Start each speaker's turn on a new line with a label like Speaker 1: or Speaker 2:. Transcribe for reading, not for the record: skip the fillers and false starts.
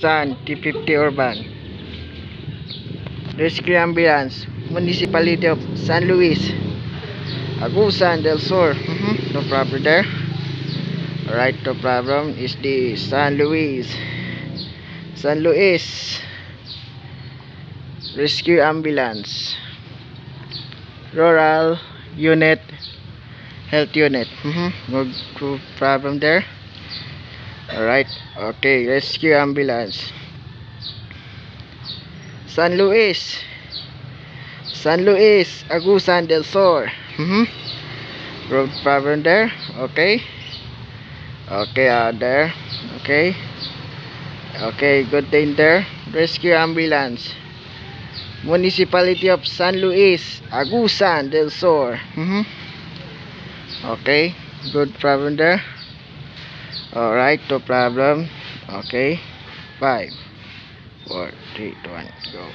Speaker 1: San T50 Urban Rescue Ambulance Municipality of San Luis Agusan del Sur. No problem there. Alright, no problem. Is the San Luis Rescue Ambulance Rural Unit Health Unit. No problem there. Alright, okay. Rescue Ambulance San Luis Agusan del Sur. No problem there. Okay. There. Okay, good thing there. Rescue Ambulance Municipality of San Luis Agusan del Sur. Okay, good problem there. Alright, no problem. Okay, 5 4 3 2 1 go.